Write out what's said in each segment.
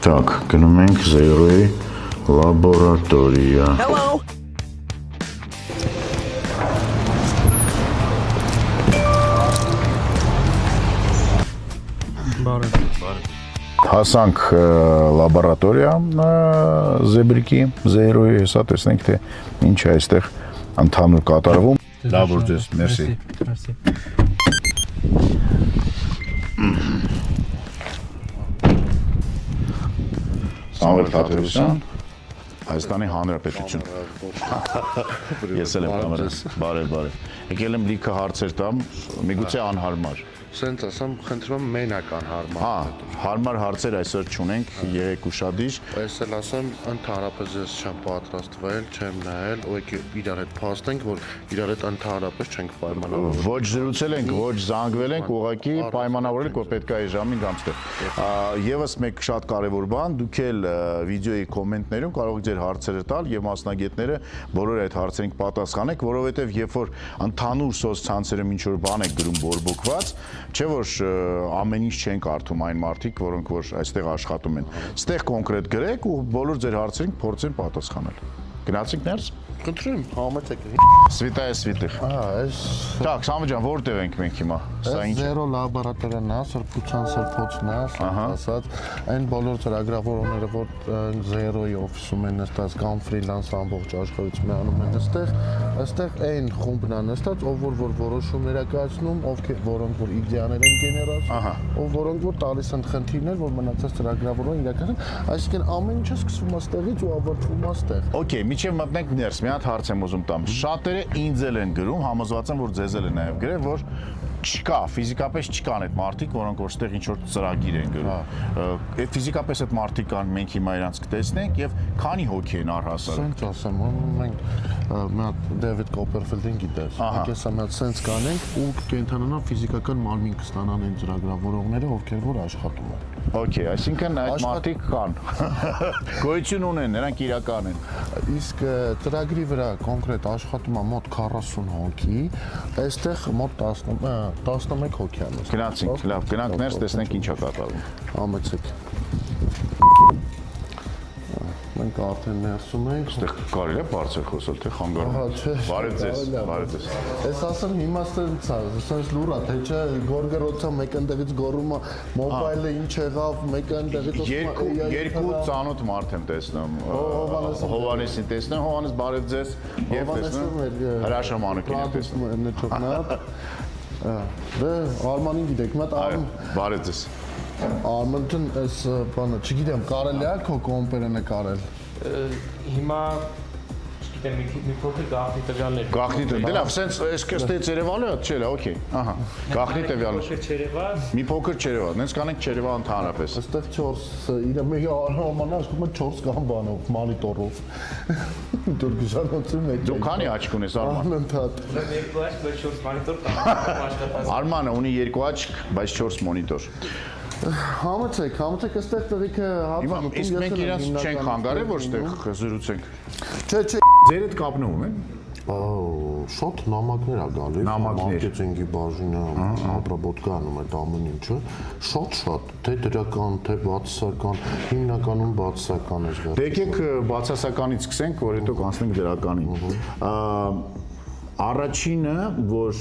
Так, գնում ենք Zero-ի լաբորատորիա։ Hello. Հասանք լաբորատորիա Զեբրիկի, Zero-ի, հեսա տեսնենք, թե ինչ է այստեղ ընդհանուր կատարվում։ Լավ որ ձեզ, մերսի։ Սամվել Թադևոսյան, Հայաստանի Հանրապետություն։ Ես էլ եմ կամերաս, բարև։ Եկել եմ լիքը հարցեր տամ, միգուցե անհարմար։ Սենց ասեմ, խնդրում եմ մենակ անհարմար։ Հա, հարմար հարցեր այսօր չունենք, եղեք ուշադիր։ Ես էլ ասեմ, ընդհանրապես ես չեմ պատրաստվել, չեմ նայել, ուղղակի իրար հետ փաստենք, որ իրար հետ ընդհանրապես չենք պայմանավորվել։ Ոչ զրուցել ենք, ոչ զանգվել ենք, ուղղակի պայմանավորել ենք, որ պետք է այս ժամին գամ ստեղ։ Եվս մեկ շատ կարևոր բան, դուք էլ վիդեոյի կոմենտներում կարող եք ձեր հարցերը տալ եւ մասնագետները բոլոր այդ հարցերին պատասխանեք, որովհետեւ երբ որ ընդհանուր սոցցանցերում ինչ որ բան եք գրում բորբոքված, չէ որ ամեն ինչ չեն կարդում այն մարդիկ, որոնք որ այստեղ աշխատում են։ Ստեղ կոնկրետ գրեք ու բոլոր ձեր հարցերին փորձեն պատասխանել։ Գնացինք ներս։ Խնդրում եմ, համեցեք։ Svitaya svitih։ Այս Так, Սամվել ջան, որտեղ ենք մենք հիմա։ Սա ինչ է։ Zero լաբորատորիան է, սրբության սրբոցն է, ասած, այն բոլոր ծրագրավորողները, որ Zero-ի օֆիսում են նստած կամ ֆրիլանս ամբողջ աշխարհում անում են այստեղ այն խումբն է նստած, ով որ որոշումներ է կայացնում, որոնք որ իդեաներ են գեներացնում, ով որոնք որ տալիս են խնդիրներ, որ մնացած ծրագրավորողն իրականացնեն, այսինքն ամեն ինչը սկսվում է ստեղից ու ավարտվում է ստեղ։ Okay, միջև մտնենք ներս, մի հատ հարց եմ ուզում տամ։ Շատերը ինձ էլ են գրում, համոզված եմ, որ ձեզ էլ են նաև գրել, որ չկա, ֆիզիկապես չկան այդ մարդիկ, որոնք որ ստեղ ինչ որ ծրագիր են գրում։ Այդ ֆիզիկապես այդ մարդիկ կան, մենք հիմա իրանց կտեսնենք եւ քանի հոգի են առհասարակ։ Սենց ասեմ, մենք մի հատ Դեվիդ Կոպերֆիլդին գիտես։ Մենք հեսա մի հատ սենց կանենք ու կենթանանա ֆիզիկական մարմին կստանան այն ծրագրավորողները, ովքեր որ աշխատում են։ Okay, այսինքն այդ մարդիկ կան։ Գոյություն ունեն, նրանք իրական են։ Իսկ ծրագրի վրա կոնկրետ աշխատում է մոտ 40 հոգի, այստեղ մոտ 11 հոգի է։ Գնացինք, լավ, գնանք ներս, տեսնենք ինչ է կատարվում։ Համեցեք։ Մենք արդեն ներսում ենք։ Այստեղ կարելի է բարձր խոսել, թե խանգարում։ Բարև ձեզ։ Ես ասեմ հիմա սենց լուրա, թե չէ գորգրոցա մեկ ընդեղից գորում է, մոբայլը ինչ եղավ, մեկ ընդեղից երկու ծանոթ մարդ եմ տեսնում։ Հովանեսին տեսնում, Հովանես բարև ձեզ։ Եվ տեսնում հրաշամանուկին եմ տեսնում։ Դե Արմանին գիտեք, մի հատ Բարև ձեզ։ Արմանին այս բանը, չգիտեմ, կարելի է քո կոմպերը նկարել։ Հիմա չգիտեմ, մի փոքր գաղտնի տվյալներ։ Գաղտնի տվյալ, դե լավ, սենց էսկստե Երևանը չէ, օքեյ, ահա, գաղտնի տվյալներ։ Մի փոքր Երևան, նենց կանենք Երևան ընդհանրապես։ Այստեղ 4, իր մի արմանը աշխատում է 4 կամ բանով, մոնիտորով։ Դուք գժանոցի մեջ։ Դու քանի աչք ունես Արման։ Անընդհատ։ Երկու աչք, 4 մոնիտոր կամ աշխատած։ Արմանը ունի 2 աչք, բայց 4 մոնիտոր։ Համեցեք, այստեղ տղիկը հաց Հիմա իսկ մենք իրաց չենք խանգարել, որ ստեղ զրուցենք։ Չէ, Ձեր հետ կապնում են։ Շատ նամակներ է գալիս, Նամակներ։ մարքեթինգի բաժինը ապրաբոտկա անում այդ ամեն ինչը, շատ, թե դրական, թե բացասական, հիմնականում բացասական է վերջում։ Դե եկեք բացասականից սկսենք, որ հետո կանցնենք դրականին։ Առաջինը, որ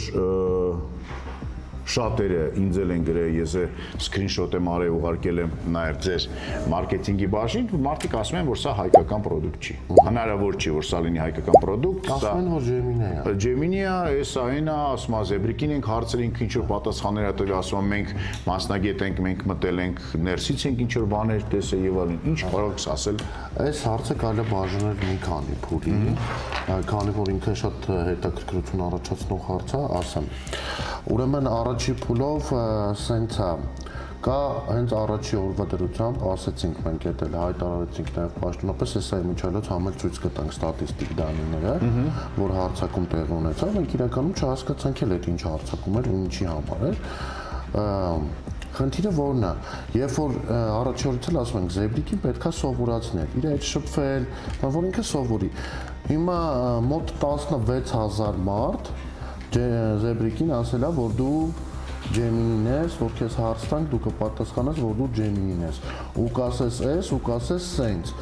շատերը ինձ էլ են գրել, ես սկրինշոտ եմ արել, ուղարկել եմ նաև ձեր մարքեթինգի բաժին, մարդիկ ասում են, որ սա հայկական պրոդուկտ չի։ Հնարավոր չի, որ սա լինի հայկական պրոդուկտ, սա Ասում են, որ Gemini է, էսա այնա, ասում է Զեբրիկին ենք հարցրել, ինչ որ պատասխաններ ա տվել, ասում են մենք մասնագետ ենք, մենք մտել ենք, ներսից ենք ինչ որ բաներ տեսել եւ այլն։ Ինչ կարող եք ասել։ Այս հարցը կարելի է բաժանել մի քանի փուլի, քանի որ ինքը շատ հետաքրքրություն առաջացնող հարց է, ասեմ։ Ուրեմն առաջի փուլով սենց է, կա հենց առաջի օրվա դրությամբ, ասեցինք մենք էդ էլ հայտարարեցինք նաև պաշտոնապես, հեսա իմիջիայլոց համել ցույց կտանք ստատիստիկ դանիները, որ հարցակում տեղ ունեցավ, մենք իրականում չհասկացանք էլ այդ ինչ հարցակում էր ու ինչի համար էր։ Խնդիրը որն է, երբ որ առաջի օրից էլ ասում ենք Զեբրիկին պետքա սովորացնել, իր հետ շփվել, որ ինքը սովորի։ Հիմա մոտ 16000 մարդ Զեբրիկին ասել է, որ դու Gemini-ն ես, որ քեզ հարց տանք, դու կպատասխանես, որ դու Gemini-ն ես։ Ու կասես էս, ու կասես սենց։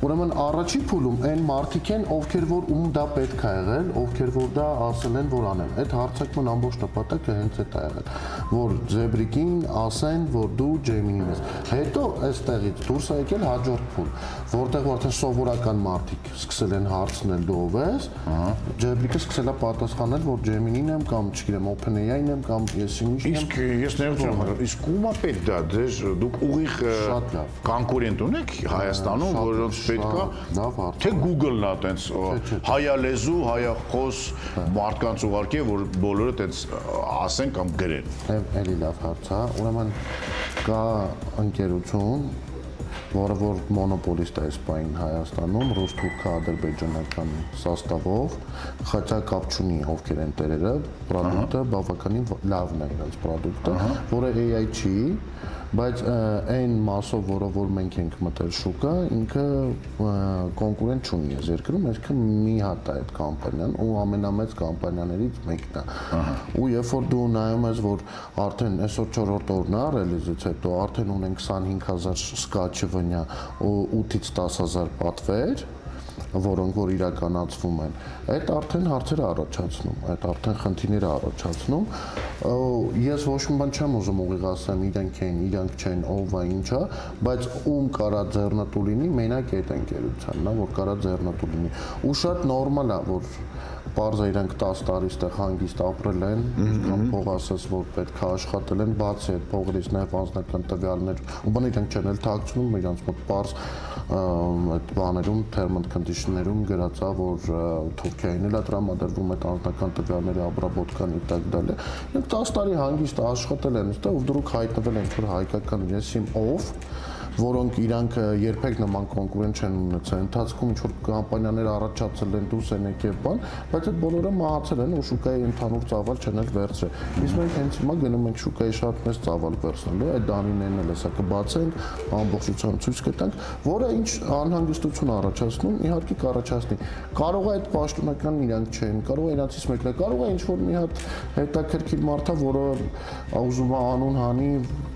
Ուրեմն առաջի փուլում այն մարդիկ են, ովքեր որ ում դա պետք է եղել, ովքեր որ դա ասել են, որ անեն։ Այդ հարցակման ամբողջ նպատակը հենց այդ է եղել, որ Զեբրիկին ասեն, որ դու Gemini-ն ես։ Հետո այստեղից դուրս է եկել հաջորդ փուլ, որտեղ արդեն սովորական մարդիկ սկսել են հարցնել դու ով ես, Զեբրիկը սկսել է պատասխանել, որ Gemini-ն եմ կամ չգիտեմ OpenAI-ն եմ կամ ես ինչ եմ։ Իսկ ես ներողություն եմ, իսկ ո՞ւմ է պետք դա, դուք ուղիղ կոնկուրենտ ունեք Հայաստանում, որոնց պետքա թե Google-ն է տենց հայալեզու, հայախոս մարդկանց ուղարկե, որ բոլորը տենց ասեն կամ գրեն։ Էլի լավ հարց է, ուրեմն կա ընկերություն, որը որ մոնոպոլիստ է սպային Հայաստանում, ռուս-թուրք-ադրբեջանական սաստավով, խաչա կապ չունի ովքեր են տերերը, պրոդուկտը բավականին լավն է իրենց պրոդուկտը, որը AI չի, բայց այն մասով, որը որ մենք ենք մտել շուկա, ինքը կոնկուրենտ չունի այս երկրում, այսինքն մի հատ է այդ կամպանիան ու ամենամեծ կամպանիաներից մեկն է։ Ու երբ որ դու նայում ես, որ արդեն այսօր 4-րդ օրն է ռելիզից հետո արդեն ունեն 25000 սկաչվնյա ու 8-ից 10000 պատվեր, որոնք որ իրականացվում են, այդ արդեն հարցեր առաջացնում, այդ արդեն խնդիրներ առաջացնում։ Ես ոչ մի բան չեմ ուզում ուղիղ ասեմ, իրանք են, իրանք չեն, ով է, ինչ է, բայց ում կարա ձեռնտու լինի, մենակ այդ ընկերությանն է, որ կարա ձեռնտու լինի։ Ու շատ նորմալ է, որ Պարզը իրանք 10 տարի ստեղ հանգիստ ապրել են, կամ փող ասես, որ պետք է աշխատել են, բացի այդ փողերից նաև անձնական տվյալներ, ու բան իրանք չեն էլ թաքցնում, իրանք մոտ պարզ այդ բաներում, term and condition-ներում գրած է, որ Թուրքիային էլ է տրամադրվում այդ անձնական տվյալների обработкան и так далее։ Իրանք 10 տարի հանգիստ աշխատել են, այստեղ ու դրուկ հայտնվել են, որ հայկական եսիմ ով որոնք իրանք երբեք նման կոնկուրենտ չեն ունեցել, ընթացքում ինչ-որ կամպանիաներ առաջացել են, դուրս են եկել բան, բայց այդ բոլորը մահացել են ու շուկայի ընդհանուր ծավալ չեն էլ վերցրել։ Իսկ մենք հենց հիմա գնում ենք շուկայի շատ մեծ ծավալ վերցնելու, այդ դանիներն էլ հեսա կբացենք, ամբողջությամբ ցույց կտանք, որը ինչ անհանգստություն առաջացնում, իհարկե կառաջացնի։ Կարող է այդ պաշտոնական իրանք չեն, կարող է իրանցից մեկն է, կարող է ինչ-որ մի հատ հետաքրքիր մարդ է, որը ուզում է անուն հանի,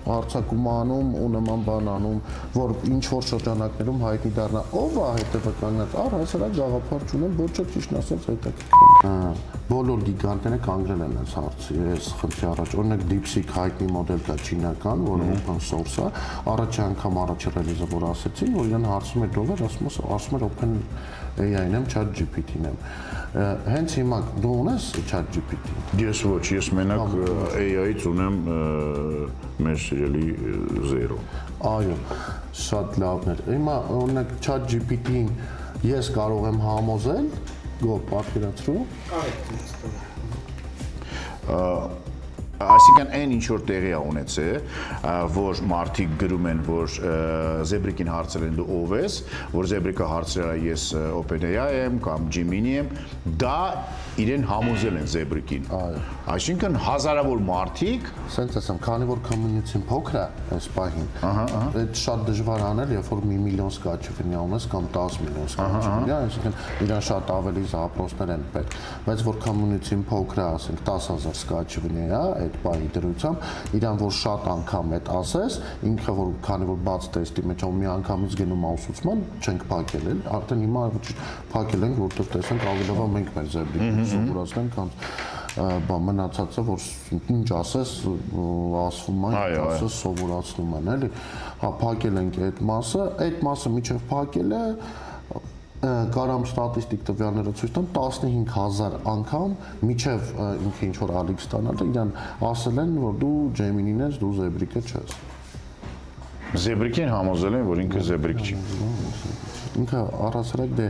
հարցակում անում ու նման բան անում, որ ինչ որ շրջանակներում հայտնի դառնա, ով է հետևականած, առհասարակ գաղափար չունեմ, ոչ էլ ճիշտ ասած հետաքրքիր։ Բոլոր գիգանտները կանգնել են այս հարցի, այս խնդրի առաջ։ Օրինակ DeepSeek հայտնի մոդել կա չինական, որը open source է, առաջի անգամ առաջի ռելիզը որ ասեցին, որ իրեն հարցում էր ով էր, ասում էր OpenAI-ն եմ, ChatGPT-ն եմ։ Հենց հիմա դու ունես ChatGPT։ Ես ոչ, ես մենակ AI-ից ունեմ մեր սիրելի 0։ Այո, շատ լավն էր։ Հիմա օրինակ ChatGPT-ին ես կարող եմ համոզել, գո պատկերացրու։ Այսինքն այն ինչ որ տեղի է ունեցել, որ մարդիկ գրում են, որ Զեբրիկին հարցրել են դու ով ես, որ Զեբրիկը հարցրել է ես OpenAI եմ կամ Gemini եմ, դա իրեն համոզել են Զեբրիկին։ Այսինքն հազարավոր մարդիկ, սենց ասեմ, քանի որ community-ն փոքր է այս պահին, այդ շատ դժվար անել, երբ որ 1 միլիոն սկաչվնյա ունես կամ 10 միլիոն սկաչվնյա, այսինքն իրան շատ ավելի զապրոսներ են պետք, բայց որ community-ն փոքր է, ասենք 10000 սկաչվնյա է, այդ պահի դրությամբ, իրան որ շատ անգամ այդ ասես, ինքը որ քանի որ բաց տեստի մեջ ու մի անգամից գնում ուսուցման, չենք փակել էլ, արդեն հիմա փակել ենք, որտեղ տեսանք ավելի լավ մենք մեր Զեբրիկին սովորացնենք, կամ բա մնացածը որ ինչ ասես ասվում է, ասես սովորացնում են, էլի։ Հա փակել ենք այդ մասը միջև փակելը կարամ ստատիստիկ տվյալները ցույց տամ 15000 անգամ միջև ինքը ինչ որ ալիք ստանալ իրան ասել են որ դու Gemini-ն ես, դու Զեբրիկը չես։ Զեբրիկին համոզել են, որ ինքը Զեբրիկ չի։ Ինքը առասարակ դե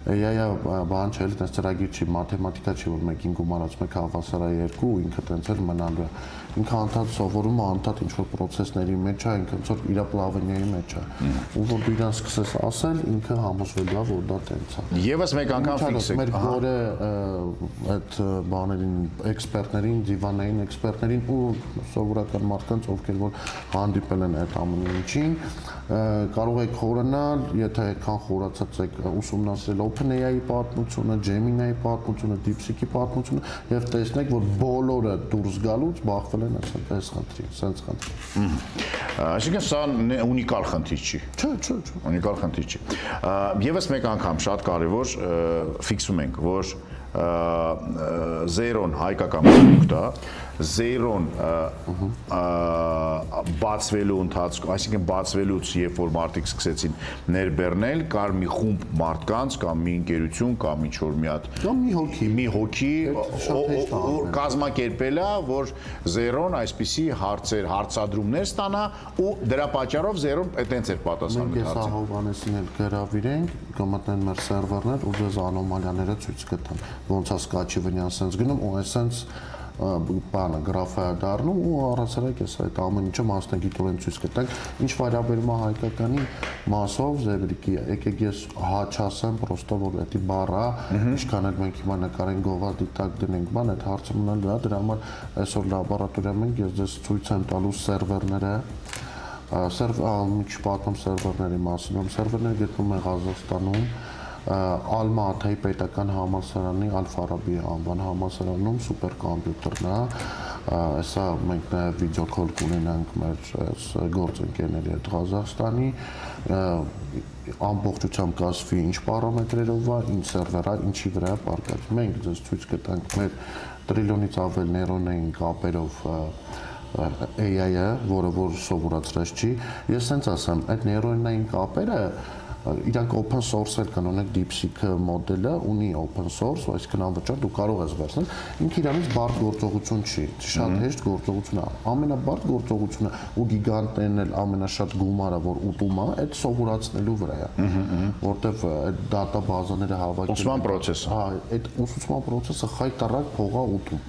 AI-ը բան չէ, այդպես ծրագիր չի, մաթեմատիկա չի, որ մեկին գումարած մեկ հավասար է 2, ինքը տենց էլ մնալու է։ Ինքը անդադ սովորում է, անդադ ինչ որ process-ների մեջ է, ինքը ոնց որ իր պլավենիայի մեջ է։ Ու որ դու իրան սկսես ասել, ինքը համոզվելու է, որ դա տենց է։ Եվս մեկ անգամ ֆիքսեք։ Մեր որը այդ բաներին, էքսպերտներին, դիվանային էքսպերտներին ու սովորական մարդկանց, ովքեր որ հանդիպել են այդ ամեն ինչին, կարող եք խորանալ, եթե այդքան խորացած եք ուսումնասիրել OpenAI-ի պատմությունը, Gemini-ի պատմությունը, DeepSeek-ի պատմությունը եւ տեսնեք, որ բոլորը դուրս գալուց բախվել են այս խնդրի, sense խնդրի։ Այսինքն սա ունիկալ խնդիր չի։ Չէ։ Ունիկալ խնդիր չի։ Եվս մեկ անգամ շատ կարևոր ֆիքսում ենք, որ զերոն հայկական product է, զերոն բացվելու ընթացքում, այսինքն բացվելուց երբ որ մարդիկ սկսեցին ներբեռնել, կար մի խումբ մարդկանց կամ մի ընկերություն կամ ինչ-որ մի հատ Կամ մի հոգի կազմակերպել է, որ զերոն այսպիսի հարցեր, հարցադրումներ ստանա ու դրա պատճառով զերոն այտենց էր պատասխանում Մենք հարցին։ Հովհաննեսին էլ գրավիրենք, կմտնեն մեր սերվերներ ու դες անոմալիաները ցույց կտան։ Ոնց է Սկաչիվենյան sense գնում ու այսենց բանը գրաֆը դառնում ու առասարակ էս այդ ամեն ինչը մասնագիտորեն ցույց կտանք ինչ վարիաբերում է հայկականի մասով զեբրիկի եկեք ես հաչ ասեմ պրոստո որ դա բառա ինչքան էլ մենք հիմա նկարենք գովազդի տակ դնենք բան այդ հարցը մնալ դրա համար այսօր լաբորատորիայում ենք ես դες ցույց եմ տալու սերվերները պատմում սերվերների մասին սերվերները գտնվում են Ղազախստանում Alma Ata-ի պետական համալսարանի Al-Farabi անվան համալսարանում սուպերկոմպյուտերն է, հեսա մենք նաև վիդեոքոլ կունենանք մեր գործընկերների հետ Ղազախստանի, ամբողջությամբ կասվի ինչ պարամետրերով է, ինչ սերվեր է, ինչի վրա է պարկած։ Մենք ձեզ ցույց կտանք մեր տրիլիոնից ավել նեյրոնային կապերով AI-ը, որը որ սովորացրած չի, ես սենց ասեմ, այդ նեյրոնային կապերը իրանք open source էլ կան, ունեք DeepSeek մոդելը ունի open source, այսինքն անվճար դու կարող ես վերցնել, ինքը իրանից բարդ գործողություն չի, շատ հեշտ գործողություն է, ամենաբարդ գործողությունը ու գիգանտներն էլ ամենաշատ գումարը, որ ուտում է, այդ սովորացնելու վրա է, որտեվ այդ դատա բազաները հավաքել Ուսման process-ը։ Հա, այդ ուսուցման process-ը խայտարակ փող է ուտում։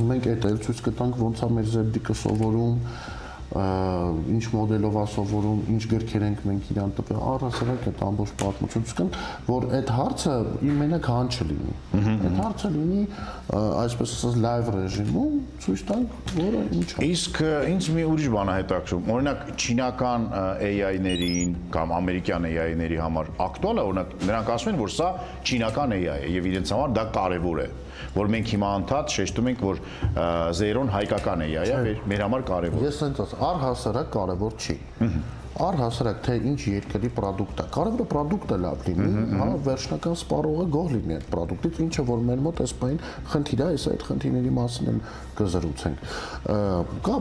Մենք այդ էլ ցույց կտանք ոնց է մեր զեբդիկը սովորում ինչ մոդելով է սովորում, ինչ գրքեր ենք մենք իրան տվել, առհասարակ այդ ամբողջ պատմությունը ցույց որ այդ հարցը մենակ հան չլինի։ Այդ հարցը լինի, այսպես ասած, լայվ ռեժիմում ցույց տանք, որը ինչ է։ Իսկ ինձ մի ուրիշ բան է հետաքրքրում։ Օրինակ չինական AI-ներին կամ ամերիկյան AI-ների համար ակտուալ է, օրինակ նրանք ասում են, որ սա չինական AI է եւ իրենց համար դա կարեւոր է, որ մենք հիմա անդադ շեշտում ենք, որ զերոն հայկական AI է, մեր համար կարեւոր։ Ես ասենց ասեմ, առհասարակ կարևոր չի։ Առհասարակ թե ինչ երկրի product է։ Կարևորը product-ը լավ լինի, հա, վերջնական սպառողը գոհ լինի այդ product-ից, ինչը որ մեր մոտ այս բան խնդիր է, այս այդ խնդիրների մասին էլ կզրուցենք։ Կա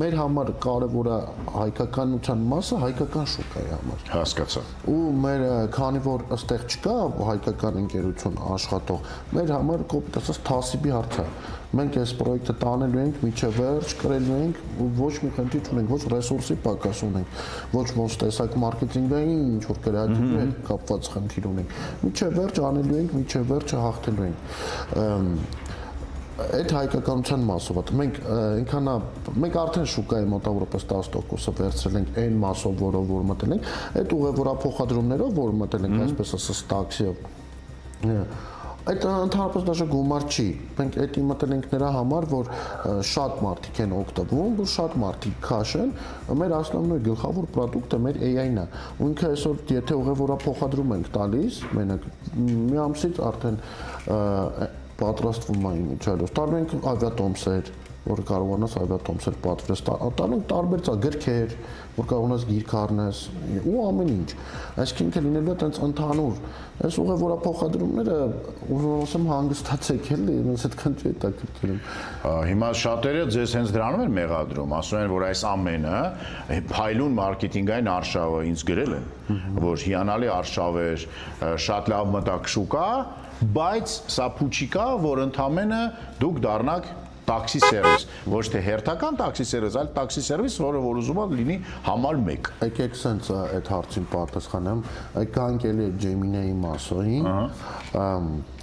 մեր համար կարևորը հայկականության մասը հայկական շուկայի համար։ Հասկացա։ Ու մեր քանի որ այստեղ չկա հայկական ընկերություն աշխատող, մեր համար կոպիտ ասած թասիբի հարց է։ Մենք այս պրոյեկտը տանելու ենք միջև վերջ, կրելու ենք ու ոչ մի խնդիր չունենք, ոչ ռեսուրսի պակաս ունենք, ոչ ոնց տեսակ մարքեթինգային ինչ որ կրեատիվի հետ կապված խնդիր ունենք։ Միջև վերջ անելու ենք, միջև վերջը հաղթելու ենք։ Այդ հայկականության մասով է։ Մենք արդեն շուկայի մոտավորապես 10%-ը վերցրել ենք այն մասով, որով որ մտել ենք, այդ ուղևորափոխադրումներով, որ մտել ենք, այսպես ասած, տաքսիով։ Այդ ընդհանրապես դաշը գումար չի։ Մենք այդ մտել ենք նրա համար, որ շատ մարդիկ են օգտվում, որ շատ մարդիկ քաշեն, մեր основной գլխավոր product-ը մեր AI-ն է։ Ու ինքը այսօր եթե ուղևորափոխադրում ենք տալիս, մենակ մի ամսից արդեն պատրաստվում է իմիջիայլոց։ Տալու ենք ավիատոմսեր, որ կարողանաս ավիատոմսեր պատվիրես, տալու ենք տարբեր գրքեր, որ կարողանաս գիրք առնես ու ամեն ինչ։ Այսինքն ինքը լինելու է տենց ընդհանուր։ Այս ուղևորափոխադրումները ուզում ասեմ հանգստացեք էլի, ինձ այդքան չի հետաքրքրում։ Հիմա շատերը ձեզ հենց դրանում են մեղադրում, ասում են, որ այս ամենը փայլուն մարքեթինգային արշավը ինձ գրել են, որ հիանալի արշավ էր, շատ լավ մտակ շուկա, բայց սա փուչիկա, որ ընդամենը դուք դառնաք տաքսի սերվիս, ոչ թե հերթական տաքսի սերվիս, այլ տաքսի սերվիս, որը որ ուզում է լինի համար 1։ Եկեք սենց այդ հարցին պատասխանեմ, կանք էլի Gemini-ի մասային,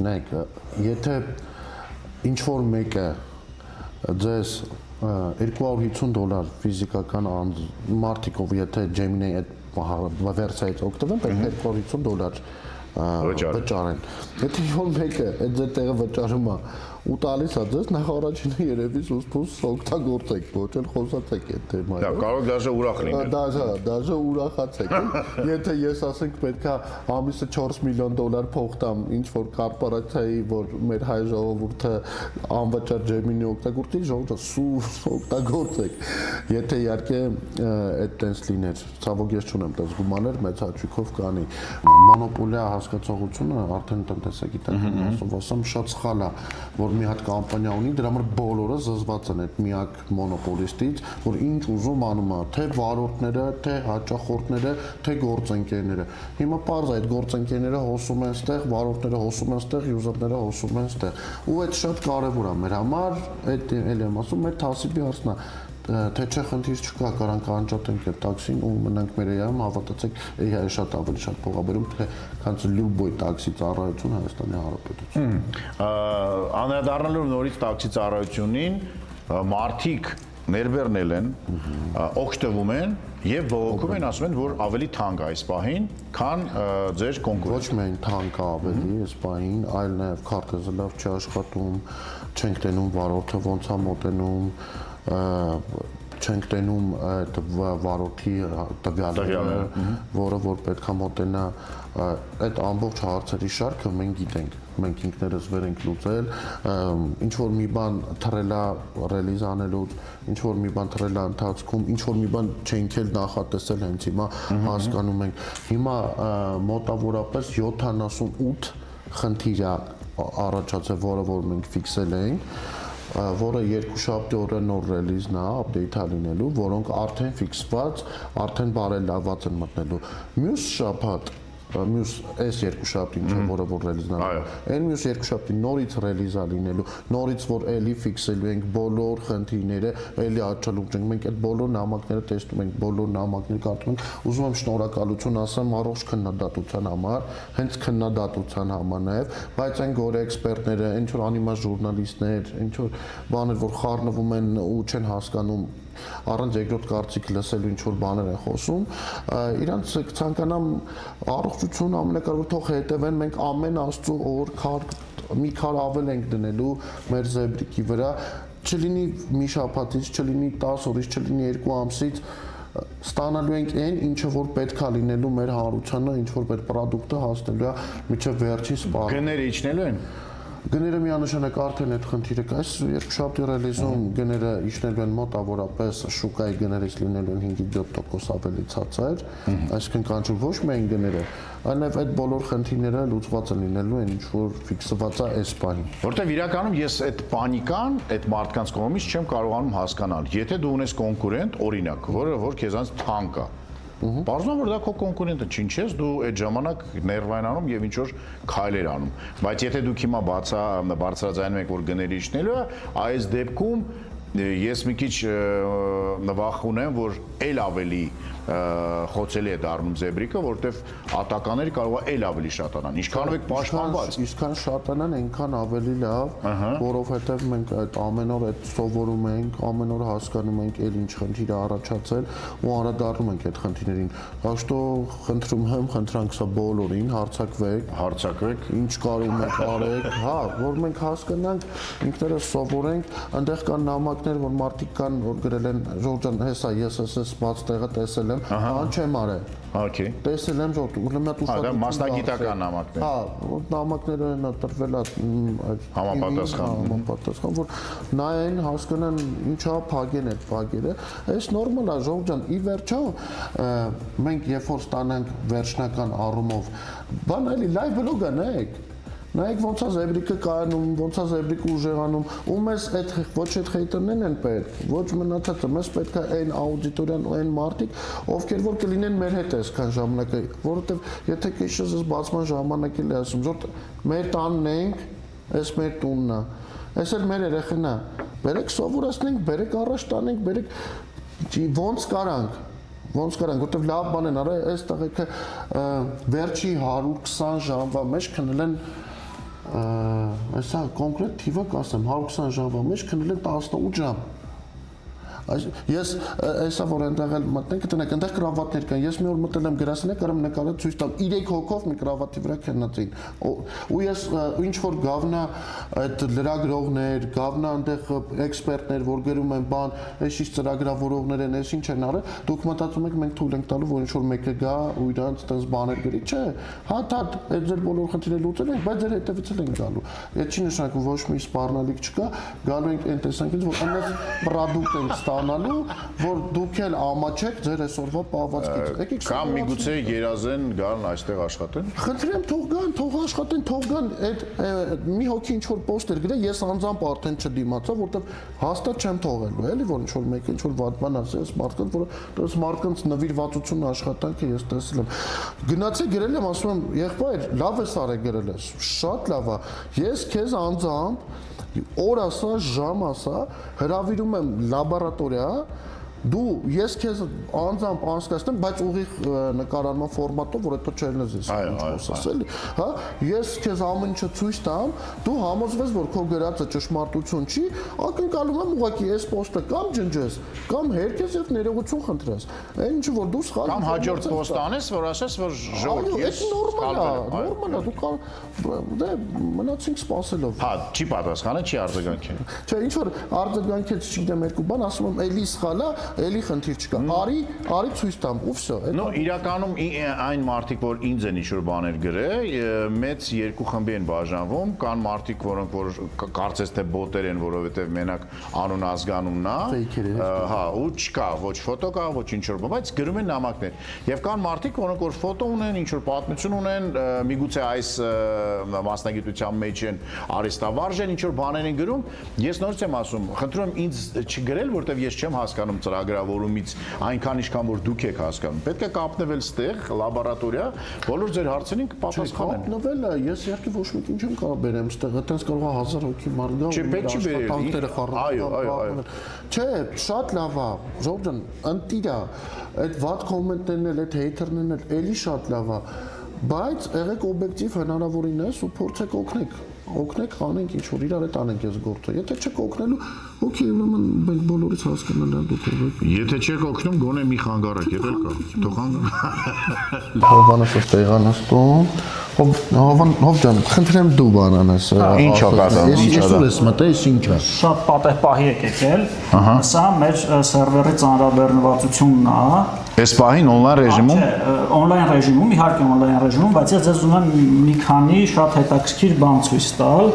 նայեք, եթե ինչ-որ մեկը ձեզ $250 ֆիզիկական մարդիկով, եթե Gemini-ի այդ վերցայից օգտվեն, պետք է $250 վճարեն։ Եթե ինչ-որ մեկը այդ ձեր տեղը վճարում է ու տալիս է ձեզ նախ առաջինը երևի սուս-փուս օգտագործեք, ոչ էլ խոսացեք այդ Դա թեմայով։ կարող դաժե ուրախ լինել։ Դաժե ուրախացեք։ Եթե ես ասենք պետքա ամիսը $4 միլիոն փող տամ ինչ որ կորպորացիայի, որ մեր հայ ժողովուրդը անվճար ջեմինի օգտագործի, ժողովուրդը սուս օգտագործեք։ Եթե իհարկե այդ տենց լիներ, ցավոք ես չունեմ տես գումարներ, մեծ հաճույքով կանի։ Մոնոպոլիա հասկացողությունը արդեն տնտեսագիտական մասով ասեմ շատ սխալ է, որ մի հատ կամպանիա ունի, դրա համար բոլորը զզված են այդ միակ մոնոպոլիստից, որ ինչ ուզում անում է, թե վարորդները, թե հաճախորդները, թե գործընկերները։ Հիմա պարզ է այդ գործընկերները հոսում են ստեղ, վարորդները հոսում են ստեղ, յուզերները հոսում են ստեղ։ Ու այդ շատ կարևոր է մեր համար, այդ էլ եմ ասում, մեր թասիբի հարցն է, թե չէ խնդիր չկա, կարանք անջատենք այդ տաքսին ու մնանք մեր էայում, հավատացեք, էայը շատ ավելի շատ փող է բերում, թե քանց լյուբոյ տաքսի ծառայություն Հայաստանի Հանրապետություն։ Անդրադառնալով նորից տաքսի ծառայությունին, մարդիկ ներբեռնել են, օգտվում են եւ բողոքում են, ասում են, որ ավելի թանկ է այս պահին, քան ձեր կոնկուրենտ։ Ոչ միայն թանկ է ավելի այս պահին, այլ նաեւ քարտեզը լավ չի աշխատում, չենք տենում վարորդը ոնց է մոտենում, չենք տենում այդ վարորդի տվյալները, որը որ պետք է մոտենա, այդ ամբողջ հարցերի շարքը մենք գիտենք, մենք ինքներս վեր ենք լուծել, ինչ որ մի բան թռելա ռելիզ անելուց, ինչ որ մի բան թռելա ընթացքում, ինչ որ մի բան չենք էլ նախատեսել հենց հիմա հասկանում ենք, հիմա մոտավորապես 78 խնդիր է առաջացել, որը որ մենք ֆիքսել ենք, որը երկուշաբթի օրը նոր ռելիզն է, update է լինելու, որոնք արդեն ֆիքսված, արդեն բարելավված են մտնելու։ Մյուս շաբաթ մյուս այս երկուշաբթին չէ, որը որ ռելիզն է։ Այն մյուս երկուշաբթին նորից ռելիզ է լինելու, նորից որ էլի ֆիքսելու ենք բոլոր խնդիրները, էլի աչալուկ ենք, մենք այդ բոլոր նամակները տեսնում ենք, բոլոր նամակները կարդում ենք, ուզում եմ շնորհակալություն ասեմ առողջ քննադատության համար, հենց քննադատության համար նաև, բայց այն գորե էքսպերտները, ինչ որ անիմաստ ժուրնալիստներ, ինչ որ բաներ, որ խառնվում են ու չեն հասկանում առանց երկրորդ կարծիք լսելու ինչ որ բաներ են խոսում, իրանց կցանկանամ առողջություն ամենակարևոր թող հետևեն, մենք ամեն աստծո օր մի քար ավել ենք դնելու մեր զեբրիկի վրա, չլինի մի շաբաթից, չլինի 10 օրից, չլինի 2 ամսից ստանալու ենք այն, ինչը որ պետք է լինելու մեր հանրությանը, ինչ որ մեր պրոդուկտը հասնելու է մինչև վերջին սպառ։ Գները իջնելու են։ Գները միանշանակ արդեն այդ խնդիրը կա, այս երկուշաբթի ռելիզում գները իջնելու են մոտավորապես շուկայի գներից լինելու են 5-7% ավելի ցածր, այսինքն կանչում ոչ միայն գները, այլ նաև այդ բոլոր խնդիրները լուծված են լինելու են ինչ որ ֆիքսված է այս բանին։ Որտեվ իրականում ես այդ պանիկան, այդ մարդկանց կողմից չեմ կարողանում հասկանալ։ Եթե դու ունես կոնկուրենտ, օրինակ, որը որ քեզանց թանկ է, Պարզվում որ դա քո կոնկուրենտը չի, ես դու այդ ժամանակ ներվային անում եւ ինչ որ քայլեր անում։ Բայց եթե դուք հիմա բարձրաձայնում եք որ գների իջնելու է, այս դեպքում ես մի քիչ նվախ ունեմ, որ ել ավելի խոցելի է դառնում զեբրիկը, որտեվ ատականները կարող է ել ավելի շատանան։ Ինչքանով եք պաշտպանված։ Ինչքան շատանան, այնքան ավելի լավ, որովհետև մենք այդ ամեն օր այդ սովորում ենք, ամեն օր հասկանում ենք ել ինչ խնդիր է առաջացել ու անդրադառնում ենք այդ խնդիրներին։ Ոչ թե խնդրում եմ, խնդրանք սա բոլորին հարցակվեք, ինչ կարող եք արեք, հա, որ մենք հասկանանք, ինքներս սովորենք, այնտեղ կան նամակներ, որ մարդիկ կան, որ գրել են, Ժորժան, հեսա, ես էս բաց տեղը տեսել եմ, բան չեմ արել։ Okay. Տեսել եմ որ ուրեմն այդ ուշադրություն մասնագիտական նամակներ։ Հա, որ նամակները նա տրվել է համապատասխան, որ նայեն, հասկանան ինչա փագեն այդ փագերը։ Այս նորմալ է, Ժողովուրդ ջան, ի վերջո մենք երբ որ ստանանք վերջնական առումով, բան էլի լայվ բլոգ անեք։ Նայեք ոնց է զեբրիկը կայանում, ոնց է զեբրիկը ուժեղանում, ու մեզ այդ ոչ այդ հեյթերներն են պետք, ոչ մնացածը, մեզ պետք է այն աուդիտորիան ու այն մարդիկ, ովքեր որ կլինեն մեր հետ այսքան ժամանակը, որովհետև եթե քիչս ես բացման ժամանակ էլ ասում, որ մեր տանն ենք, այս մեր տունն է, այս էլ մեր երեխան է, բերեք սովորացնենք, բերեք առաջ տանենք, բերեք ոնց կարանք, որտեվ լավ բան են արել, այս տղեկը վերջի 120 ժամվա մեջ քնել են այսա կոնկրետ թիվը կասեմ 120 ժամվա մեջ քնել են 18 ժամ Ես այսա որ այնտեղ էլ մտնենք, տնեք, այնտեղ կրավատներ կան։ Ես մի օր մտել եմ գրասենյակ, կարամ նկարը ցույց տամ 3 հոգով մի կրավատի վրա քննածին։ Ու ես ինչ որ գավնա այդ լրագրողներ, գավնա այնտեղ էքսպերտներ, որ գրում են բան, այս ինչ ծրագրավորողներ են, այս ինչ են արել, դուք մտածում եք մենք թույլ ենք տալու, որ ինչ որ մեկը գա ու իրանց այդպես բաներ գրի, չէ։ Հատ այդ ձեր բոլոր խնդիրները լուծել ենք, բայց ձեր հետևից էլ ենք գալու։ Այդ չի նշանակում ոչ մի սպառնալիք չկա, գալու ենք այն տեսանկյունից, որ այնպես պրոդուկտ ենք ստանալու, որ դուք էլ ամաչեք ձեր այսօրվա պահվածքից։ Կամ միգուցե երազեն գան այստեղ աշխատեն։ Խնդրեմ թող գան, թող աշխատեն, թող գան, այդ մի հոգի ինչ որ պոստեր գրե, ես անձամբ արդեն չդիմացա, որովհետև հաստատ չեմ թողելու, էլի որ ինչ որ մեկը ինչ որ վատ բան ասի, այս մարդկանց, որը այս մարդկանց նվիրվածությունն աշխատանքը ես տեսել եմ։ Գնացի գրել եմ, ասում եմ, եղբայր, լավ ես արել գրել ես, շատ լավ է։ Ես քեզ անձամբ օր ասա, ժամ ասա, հրավիրում եմ լաբորատորիա, դու ես քեզ անձամբ անցկացնեմ, բայց ուղիղ նկարարման ֆորմատով, որ հետո չելնես ես ասել, հա, ես քեզ ամեն ինչը ցույց տամ, դու համոզվես, որ քո գրածը ճշմարտություն չի, ակնկալում եմ ուղղակի այս պոստը կամ ջնջես, կամ հերքես եւ ներողություն խնդրես։ Այն ինչ որ դու սխալ Կամ հաջորդ պոստ անես, որ ասես, որ ժողովուրդ ես նորմալ է, դու դե մնացինք սпасելով։ Հա, չի պատասխանը, չի արձագանքի։ Չէ, ինչ որ արձագանքեց, չգիտեմ, երկու բան, ասում եմ, էլի սխալ է, էլի խնդիր չկա։ Արի ցույց տամ, ու վсё։ No, իրականում այն մարդիկ, որ ինձ են ինչ-որ բաներ գրել, մեծ երկու խմբի են բաժանվում, կան մարդիկ, որոնք որ կարծես թե բոտեր են, որովհետև մենակ անուն ազգանունն է, հա, ու չկա ոչ ֆոտո կա, ոչ ինչ-որ բան, բայց գրում են նամակներ։ Եվ կան մարդիկ, որոնք որ ֆոտո ունեն, ինչ-որ պատմություն ունեն, միգուցե այս մասնագիտության մեջ են արհեստավարժ են, ինչ-որ բաներ են գրում։ Ես նորից եմ ասում, խնդրում եմ ինձ չգրել, որովհետև ես չեմ հասկանում ծրագրավորումից այնքան ինչքան որ դուք եք հասկանում։ Պետք է կապնվել ստեղ լաբորատորիա, բոլոր ձեր հարցերին կպատասխանեն։ Կապնվել է, ես իհարկե ոչ մեկին չեմ կարող բերեմ ստեղ, այդպես կարող է 1000 հոգի մարդ գա Չէ, պետք չի բերել։ Այո։ Չէ, շատ լավ է, Ժորժան, ընտիրա, այդ վատ կոմենտներն էլ, այդ հեյթերներն էլ էլի շատ լավ է, բայց եղեք օբյեկտիվ հնարավորինս ու փորձեք օգնեք, անենք ինչ որ իրար հետ անենք այս գործը։ Եթե չեք օգնելու, օքեյ, ուրեմն մենք բոլորից հասկանալու ենք դուք եք։ Եթե չեք օգնում, գոնե մի խանգարեք, եղել կա։ Թող Հովանեսը տեղանստում։ Հով ջան, խնդրեմ դու բանանես։ Ինչ ա կատարում, ինչ ա դա։ Ես մտես ինչ է։ Շատ պատեհ պահի եք եկել։ Սա մեր սերվերի ծանրաբեռնվածությունն է։ Այս պահին on-line ռեժիմում։ Չէ, on-line ռեժիմում, իհարկե on-line ռեժիմում, բայց ես ձեզ ուզում եմ մի քանի շատ հետաքրքիր բան ցույց տալ։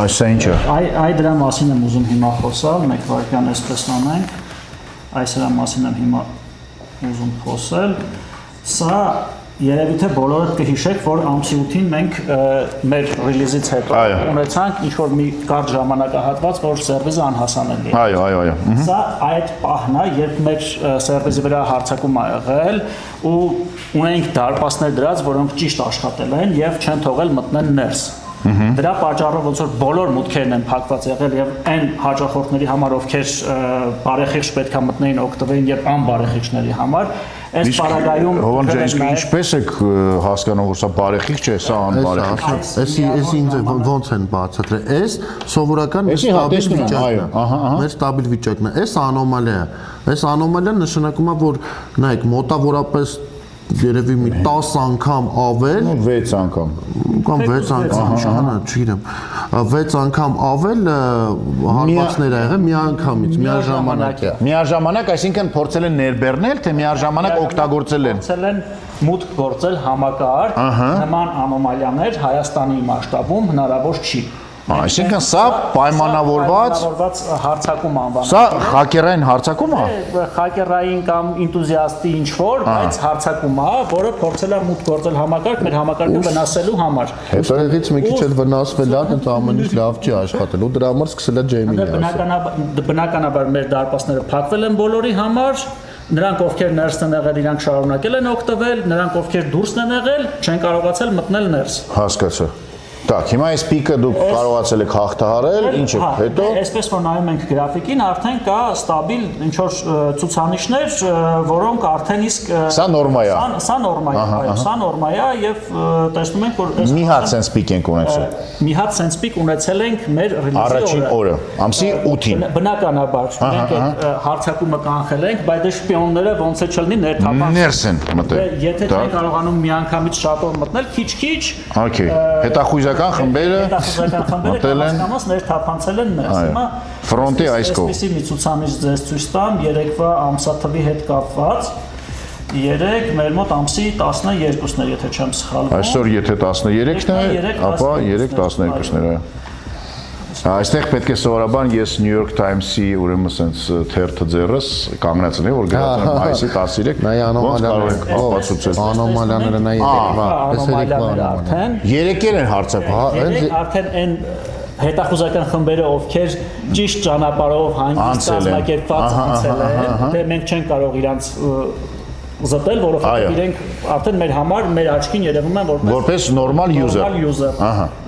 Այսա ինչ է։ Այ դրա մասին եմ ուզում հիմա խոսալ, մեկ վայրկյան այսպես անենք։ Այս դրա մասին եմ հիմա ուզում խոսել։ Սա երևի թե բոլորդ կհիշեք, որ ամսի 8-ին մենք մեր ռիլիզից հետո ունեցանք ինչ-որ մի կարճ ժամանակահատված, որ սերվիզը անհասանելի է։ Այո։ Սա այդ պահն է, երբ մեր սերվիզի վրա հարձակում ա եղել ու ունենք դարպասներ դրած, որոնք ճիշտ աշխատել են եւ չեն թողել մտնել ներս։ Դրա պատճառով ոնց որ բոլոր մուտքերն են փակված եղել եւ այն հաճախորդների համար, ովքեր բարեխիղճ պետքա մտնեին, օգտվեին եւ անբարեխիղճների համար, այս պարագայում Հովան ջան, իսկ ինչպես եք հասկանում, որ սա բարեխիղճ է, սա անբարեխիղճ։ Էս ինձ ոնց են բացատրել։ Էս սովորական ստաբիլ վիճակն է։ Մեր ստաբիլ վիճակն է։ Էս անոմալիա է։ Այս անոմալիան նշանակում է, որ նայեք, մոտավորապես երևի մի 10 անգամ ավել 6 անգամ կամ 6 անգամ, չգիտեմ, 6 անգամ ավել հարվածներ ա եղել միաժամանակ։ Միաժամանակ, այսինքն փորձել են ներբեռնել, թե միաժամանակ օգտագործել են։ Փորձել են մուտք գործել համակարգ, նման անոմալիաներ Հայաստանի մասշտաբում հնարավոր չի։ Այսինքն սա պայմանավորված հարձակում անվանում։ Սա հակերային հարձակում է։ Հակերային կամ ինտուզիաստի ինչ որ, բայց հարձակում է, որը փորձել է մուտք գործել համակարգ, մեր համակարգը վնասելու համար։ Հետո եղից մի քիչ էլ վնասվել է, այդ ամեն ինչ լավ չի աշխատել, ու դրա համար սկսել է Ջեյմինի ասել։ Բնականաբար մեր դարպասները փակվել են բոլորի համար։ Նրանք ովքեր ներսն են եղել, իրանք շարունակել են օգտվել, նրանք ովքեր դուրսն են եղել, չեն կարողացել մտնել ներս։ Հասկացա։ Так, հիմա այս պիկը դուք կարողացել եք հաղթահարել, ինչ է հետո։ Այսպես որ նայում ենք գրաֆիկին, արդեն կա ստաբիլ ինչ որ ցուցանիշներ, որոնք արդեն իսկ Սա նորմա է։ Սա նորմա է, այո, սա նորմա է եւ տեսնում ենք որ Մի հատ sense պիկ ենք ունեցել։ Մի հատ sense peak ունեցել ենք մեր ռելիզի Առաջին օրը, ամսի 8-ին։ Բնականաբար մենք այդ հարցակումը կանխել ենք, բայց դե շպիոնները ոնց է չլինի ներթափանց։ Ներս են մտել։ Եթե չեն կարողանում միանգամից շատով մտնել, քիչ-քիչ Okay, հետախույզական խմբերը մտել են, ներթափանցել են ներս։ Հիմա ֆրոնտի այս կողմ։ Այսպեսի մի ցուցանիշ ձեզ ցույց տամ երեկվա ամսաթվի հետ կապված։ Երեք մեր մոտ ամսի 12-ն է, եթե չեմ սխալվում։ Այսօր եթե 13-ն է, ապա 3-12-ն է։ Այստեղ պետք է սովորաբար ես New York Times-ի ուրեմն sense թերթը ձեռս կանգնած ունեմ, որ գրած եմ մայիսի 13, ոնց կարող ենք ապացուցել։ Անոմալիաները նա երեկվա, անոմալիաները արդեն։ Երեկել են հարցակում։ Երեք արդեն այն հետախուզական խմբերը, ովքեր ճիշտ ճանապարհով հանգիստ կազմակերպված անցել են, դե մենք չենք կարող իրանց զտել, որովհետև իրենք արդեն մեր համար, մեր աչքին երևում են որպես նորմալ user։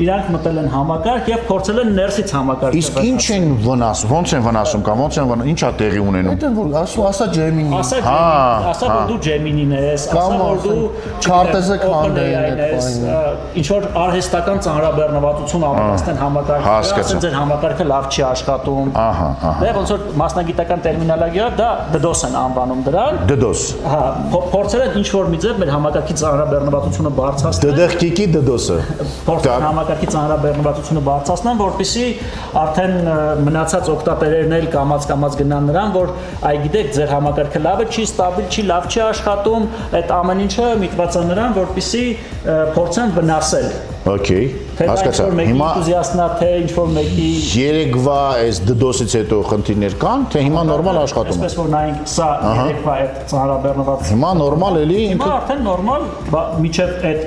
Իրանք մտել են համակարգ եւ փորձել են ներսից համակարգը։ Իսկ ինչ են վնասում, ոնց են վնասում կամ ոնց են ինչա տեղի ունենում։ Այդեն որ ասա Gemini, ասա որ դու Gemini-ն ես, ասա որ դու քարտեզը քանդեն ես, ինչ որ արհեստական ծանրաբեռնվածություն ապահովեն համակարգը, ասեն ձեր համակարգը լավ չի աշխատում։ Դե ոնց որ մասնագիտական տերմինոլոգիայով դա DDoS են անվանում դրան։ DDoS։ Հա, փորձել են ինչ որ մի ձև մեր համակարգի ծանրաբեռնվածությունը բարձրացնել։ DDoS-ի DDoS-ը։ Փորձել համակարգի ծանրաբեռնվածությունը բարձրացնեն, որպեսզի արդեն մնացած օգտատերերն էլ կամած գնան նրան, որ այ գիտեք, ձեր համակարգը լավը չի, ստաբիլ չի, լավ չի աշխատում, այդ ամեն ինչը միտված է նրան, որպեսզի փորձեն վնասել։ Okay, հասկացա։ Հիմա էնտուզիաստնա թե ինչ որ մեկի երեկվա այս DDoS-ից հետո խնդիրներ կան, թե հիմա նորմալ աշխատում է։ Այսպես որ նայենք, սա երեկվա այդ ծանրաբեռնված։ Հիմա նորմալ էլի Հիմա արդեն նորմալ, միջև այդ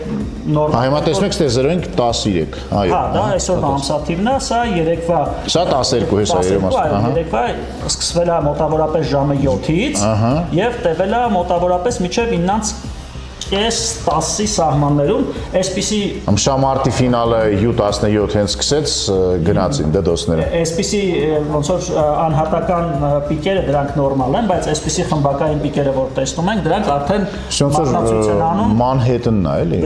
նորմալ։ Հիմա տեսնեք, ստեզերենք 13, այո։ Հա, դա այսօրվա ամսաթիվն է, սա երեկվա։ Սա 12 է սա երևում։ Երեկվա սկսվել է մոտավորապես ժամը 7-ից եւ տևել է մոտավորապես մինչև 9:10-ի սահմաններում, այսպիսի Մշամարտի ֆինալը U17 հենց սկսեց գնացին DDoS-ները։ Այսպիսի ոնց որ անհատական պիկերը դրանք նորմալ են, բայց այսպիսի խմբակային պիկերը որ տեսնում ենք, դրանք արդեն մասնակցություն են անում։ Manhattan-ն է, էլի։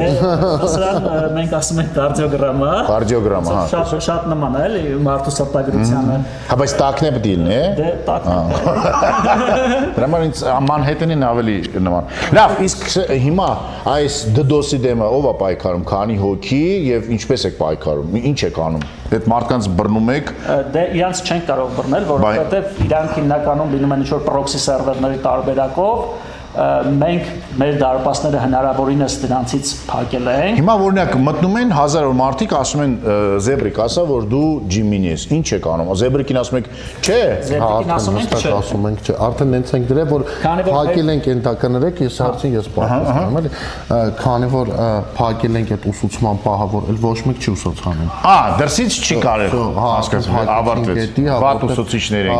Սրան մենք ասում ենք կարդիոգրամա։ Կարդիոգրամա, հա։ Շատ նման է, էլի մարդու սրտագրությանը։ Հա, բայց տակն է պետք լինի, Դե տակն է։ Դրա համար ինձ Manhattan-ին ավելի նման։ Լավ, իսկ հիմա այս DDoS-ի դեմը ով է պայքարում, քանի հոգի եւ ինչպես եք պայքարում, ինչ եք անում։ Այդ մարդկանց բռնում եք։ Դե իրանց չենք կարող բռնել, որովհետեւ իրանք հիմնականում լինում են ինչ-որ proxy սերվերների տարբերակով, մենք մեր դարպասները հնարավորինս դրանցից փակել ենք։ Հիմա օրինակ մտնում են հազարավոր մարդիկ ասում են Զեբրիկ ասա որ դու Gemini ես, ինչ եք անում։ Զեբրիկին ասում եք, չէ։ Զեբրիկին ասում ենք, չէ։ ասում ենք, չէ, արդեն նենց ենք դրել, որ փակել ենք ենթականերեք, ես հարցին ես պատասխանում եմ, էլի, քանի որ փակել ենք այդ ուսուցման պահը, որ էլ ոչ մեկ չի ուսուցանում։ Դրսից չի կարել, հասկացա, ավարտվեց։ Վատ ուսուցիչներ են։